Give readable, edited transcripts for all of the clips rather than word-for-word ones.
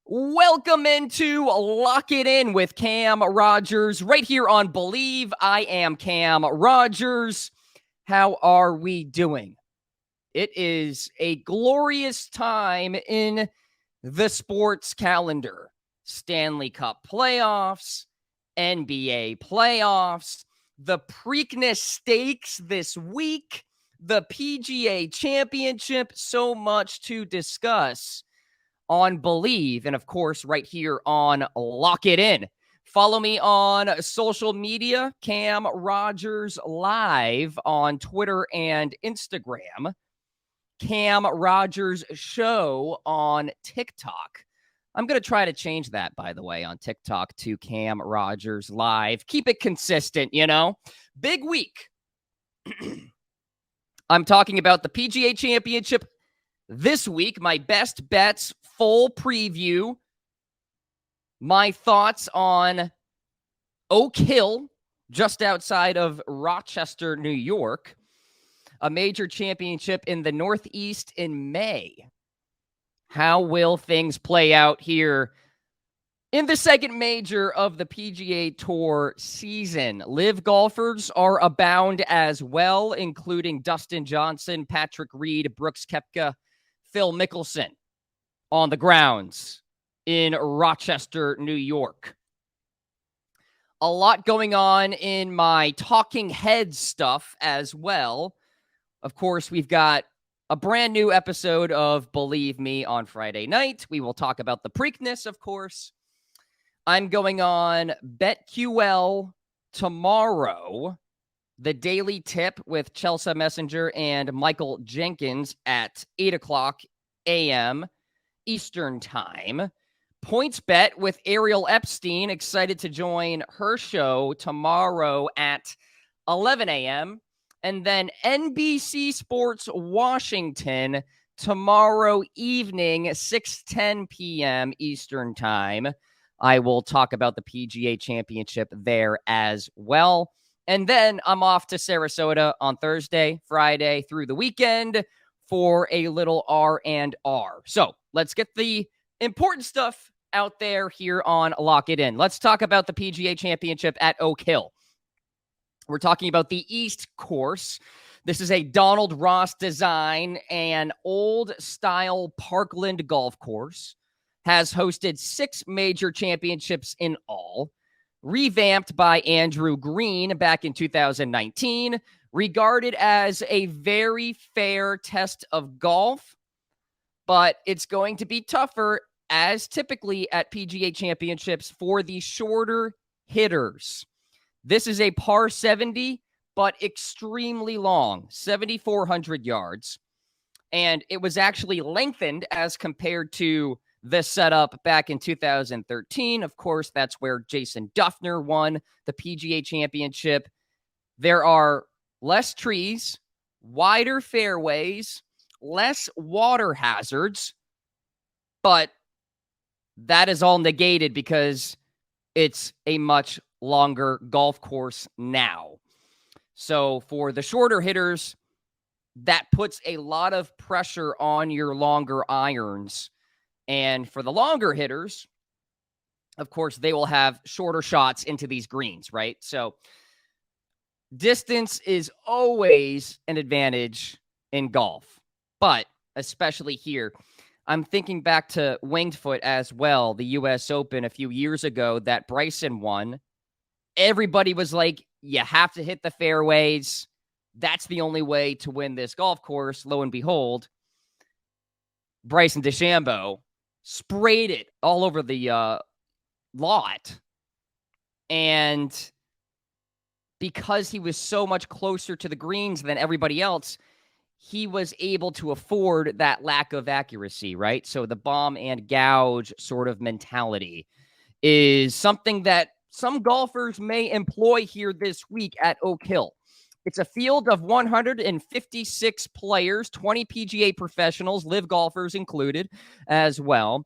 Welcome into Lock It In with Cam Rogers right here on Believe. I am Cam Rogers. How are we doing? It is a glorious time in the sports calendar. Stanley Cup playoffs, NBA playoffs, the Preakness Stakes this week, the PGA Championship, so much to discuss on Believe, and of course, right here on Lock It In. Follow me on social media, Cam Rogers Live on Twitter and Instagram, Cam Rogers Show on TikTok. I'm going to try to change that, by the way, on TikTok to Cam Rogers Live. Keep it consistent, Big week. I'm talking about the PGA Championship this week, my best bets, full preview, my thoughts on Oak Hill, just outside of Rochester, New York, a major championship in the Northeast in May. How will things play out here in the second major of the PGA Tour season? Live golfers are abound as well, including Dustin Johnson, Patrick Reed, Brooks Koepka, Phil Mickelson on the grounds in Rochester, New York. A lot going on in my talking heads stuff as well. Of course, we've got a brand new episode of Believe Me on Friday night. We will talk about the Preakness, of course. I'm going on BetQL tomorrow, the Daily Tip with Chelsea Messenger and Michael Jenkins at 8 o'clock a.m. Eastern Time. Points Bet with Ariel Epstein, excited to join her show tomorrow at 11 a.m. And then NBC Sports Washington tomorrow evening, 6:10 p.m. Eastern Time. I will talk about the PGA Championship there as well. And then I'm off to Sarasota on Thursday, Friday, through the weekend for a little R&R. So let's get the important stuff out there here on Lock It In. Let's talk about the PGA Championship at Oak Hill. We're talking about the East Course. This is a Donald Ross design and old-style Parkland golf course. Has hosted 6 major championships in all. Revamped by Andrew Green back in 2019, regarded as a very fair test of golf, but it's going to be tougher, as typically at PGA Championships, for the shorter hitters. This is a par 70, but extremely long, 7,400 yards, and it was actually lengthened as compared to the setup back in 2013. Of course, that's where Jason Duffner won the PGA Championship. There are less trees, wider fairways, less water hazards, but that is all negated because it's a much longer golf course now. So for the shorter hitters, that puts a lot of pressure on your longer irons. And for the longer hitters, of course, they will have shorter shots into these greens, right? So distance is always an advantage in golf, but especially here. I'm thinking back to Winged Foot as well, the U.S. Open a few years ago that Bryson won. Everybody was like, you have to hit the fairways. That's the only way to win this golf course. Lo and behold, Bryson DeChambeau sprayed it all over the lot. And because he was so much closer to the greens than everybody else, he was able to afford that lack of accuracy, right? So the bomb and gouge sort of mentality is something that some golfers may employ here this week at Oak Hill. It's a field of 156 players, 20 PGA professionals, live golfers included as well.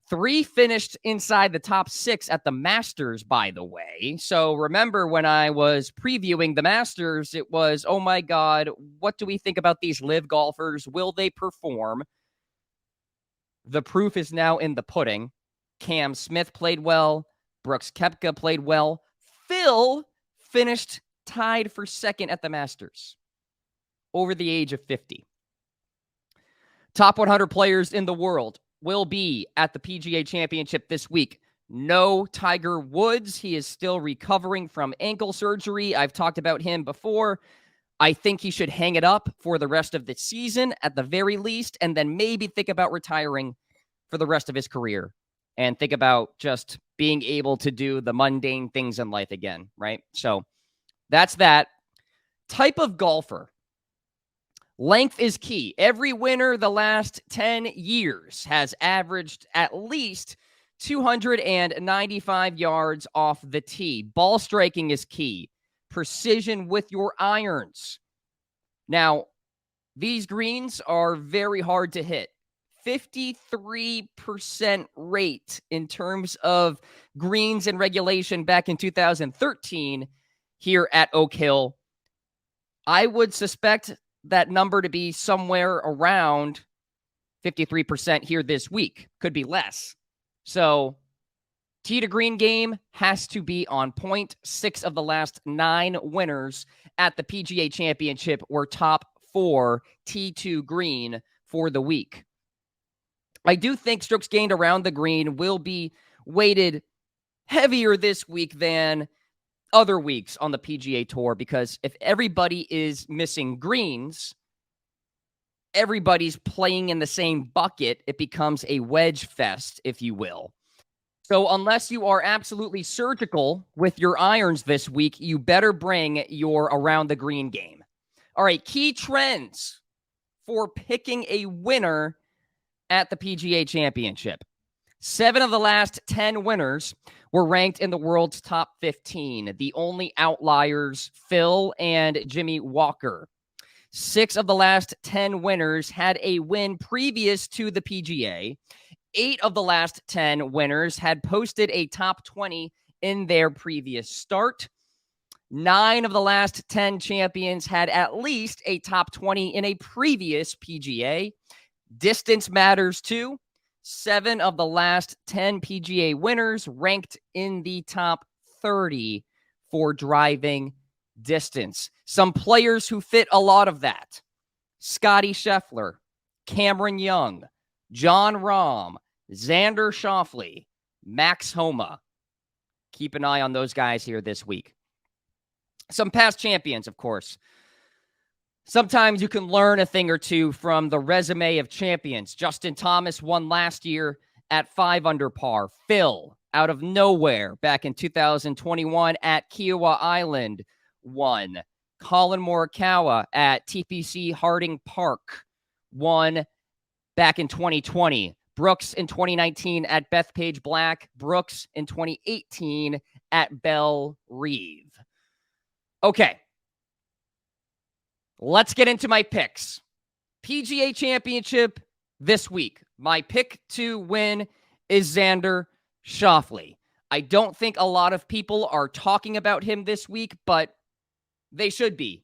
3 finished inside the top 6 at the Masters, by the way. So remember when I was previewing the Masters, it was, oh my God, what do we think about these live golfers? Will they perform? The proof is now in the pudding. Cam Smith played well. Brooks Koepka played well. Phil finished tied for second at the Masters, over the age of 50. Top 100 players in the world will be at the PGA Championship this week. No Tiger Woods. He is still recovering from ankle surgery. I've talked about him before. I think he should hang it up for the rest of the season at the very least, and then maybe think about retiring for the rest of his career and think about just being able to do the mundane things in life again, right? So that's that. Type of golfer. Length is key. Every winner the last 10 years has averaged at least 295 yards off the tee. Ball striking is key. Precision with your irons. Now, these greens are very hard to hit. 53% rate in terms of greens in regulation back in 2013 here at Oak Hill. I would suspect that number to be somewhere around 53% here this week. Could be less. So, tee to green game has to be on point. 6 of the last 9 winners at the PGA Championship were top 4 tee to green for the week. I do think strokes gained around the green will be weighted heavier this week than other weeks on the PGA Tour, because if everybody is missing greens, everybody's playing in the same bucket. It becomes a wedge fest, if you will. So unless you are absolutely surgical with your irons this week, you better bring your around the green game. All right, key trends for picking a winner at the PGA Championship. 7 of the last 10 winners were ranked in the world's top 15. The only outliers, Phil and Jimmy Walker. 6 of the last 10 winners had a win previous to the PGA. 8 of the last 10 winners had posted a top 20 in their previous start. 9 of the last 10 champions had at least a top 20 in a previous PGA. Distance matters too. 7 of the last 10 PGA winners ranked in the top 30 for driving distance. Some players who fit a lot of that: Scottie Scheffler, Cameron Young, Jon Rahm, Xander Schauffele, Max Homa. Keep an eye on those guys here this week. Some past champions, of course. Sometimes you can learn a thing or two from the resume of champions. Justin Thomas won last year at 5 under par. Phil, out of nowhere, back in 2021 at Kiowa Island, won. Collin Morikawa at TPC Harding Park won back in 2020. Brooks in 2019 at Bethpage Black. Brooks in 2018 at Belle Reve. Okay. Let's get into my picks. PGA Championship this week. My pick to win is Xander Schauffele. I don't think a lot of people are talking about him this week, but they should be.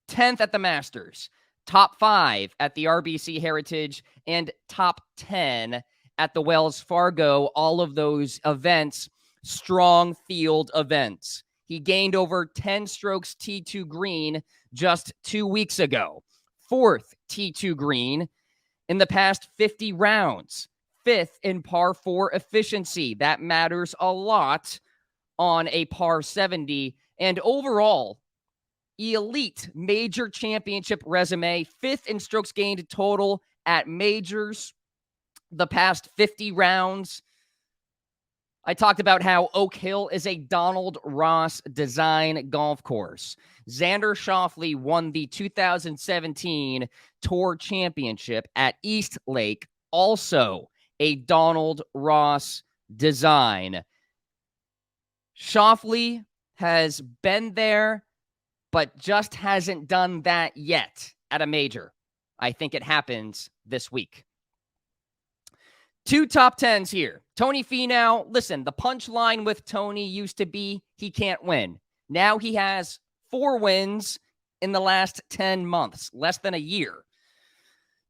10th at the Masters, top 5 at the RBC Heritage, and top 10 at the Wells Fargo. All of those events, strong field events. He gained over 10 strokes T2 green just 2 weeks ago. 4th T2 green in the past 50 rounds. 5th in par 4 efficiency. That matters a lot on a par 70. And overall, elite major championship resume. 5th in strokes gained total at majors the past 50 rounds. I talked about how Oak Hill is a Donald Ross design golf course. Xander Schauffele won the 2017 Tour Championship at East Lake, also a Donald Ross design. Schauffele has been there, but just hasn't done that yet at a major. I think it happens this week. 2 top 10s here. Tony Finau, listen, the punchline with Tony used to be he can't win. Now he has 4 wins in the last 10 months, less than a year.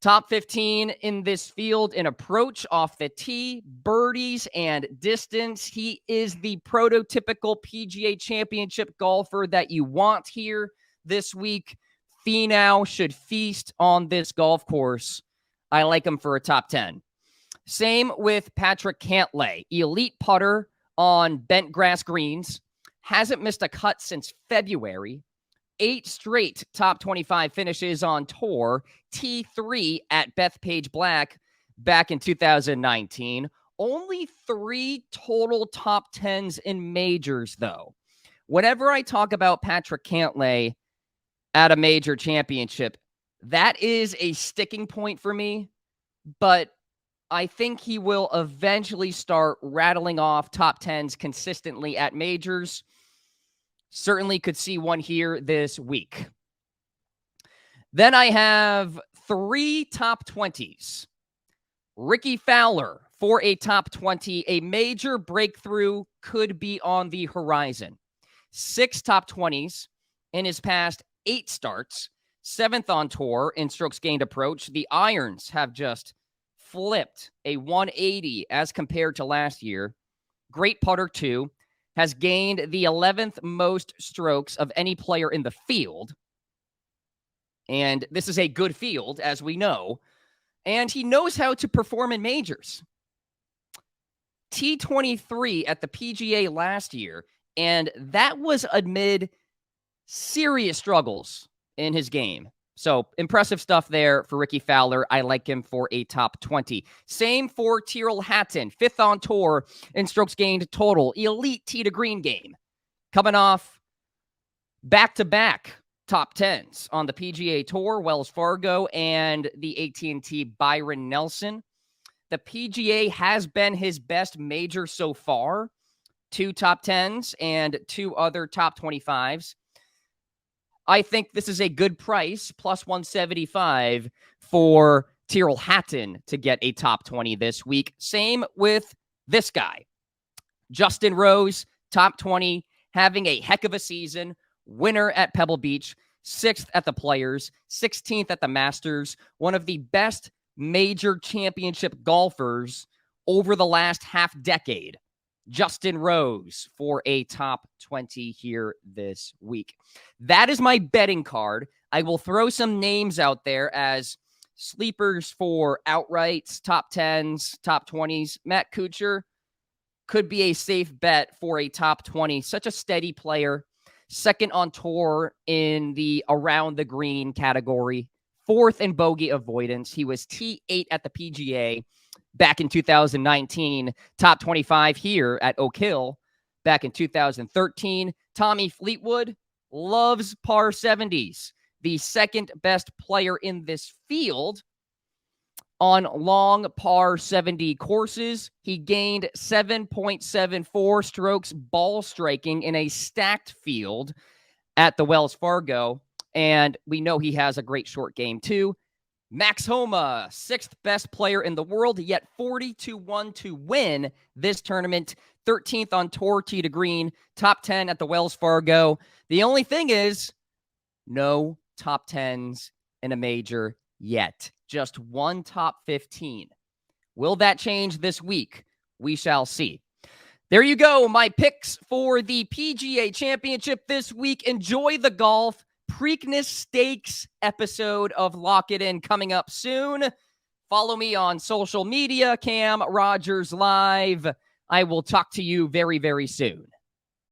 Top 15 in this field in approach off the tee, birdies, and distance. He is the prototypical PGA Championship golfer that you want here this week. Finau should feast on this golf course. I like him for a top 10. Same with Patrick Cantlay, elite putter on bent grass greens. Hasn't missed a cut since February. 8 straight top 25 finishes on tour. T3 at Bethpage Black back in 2019. Only 3 total top 10s in majors, though. Whenever I talk about Patrick Cantlay at a major championship, that is a sticking point for me. But I think he will eventually start rattling off top 10s consistently at majors. Certainly could see one here this week. Then I have 3 top 20s. Rickie Fowler for a top 20. A major breakthrough could be on the horizon. 6 top 20s in his past 8 starts. 7th on tour in strokes gained approach. The irons have just flipped a 180 as compared to last year. Great putter too. Has gained the 11th most strokes of any player in the field. And this is a good field, as we know. And he knows how to perform in majors. T23 at the PGA last year, and that was amid serious struggles in his game. So impressive stuff there for Rickie Fowler. I like him for a top 20. Same for Tyrrell Hatton, 5th on tour in strokes gained total. Elite tee to green game. Coming off back-to-back top 10s on the PGA Tour, Wells Fargo, and the AT&T Byron Nelson. The PGA has been his best major so far. 2 top 10s and 2 other top 25s. I think this is a good price, plus 175 for Tyrrell Hatton to get a top 20 this week. Same with this guy. Justin Rose, top 20, having a heck of a season. Winner at Pebble Beach, 6th at the Players, 16th at the Masters. One of the best major championship golfers over the last half decade. Justin Rose for a top 20 here this week. That is my betting card. I will throw some names out there as sleepers for outrights, top 10s, top 20s. Matt Kuchar could be a safe bet for a top 20. Such a steady player. 2nd on tour in the around the green category. 4th in bogey avoidance. He was T8 at the PGA back in 2019, top 25 here at Oak Hill back in 2013. Tommy Fleetwood loves par 70s. The 2nd best player in this field on long par 70 courses. He gained 7.74 strokes ball striking in a stacked field at the Wells Fargo. And we know he has a great short game too. Max Homa, 6th best player in the world, yet 40-1 to win this tournament. 13th on tour, tee to green, top 10 at the Wells Fargo. The only thing is, no top 10s in a major yet. Just 1 top 15. Will that change this week? We shall see. There you go, my picks for the PGA Championship this week. Enjoy the golf. Preakness Stakes episode of Lock It In coming up soon. Follow me on social media, Cam Rogers Live. I will talk to you very, very soon.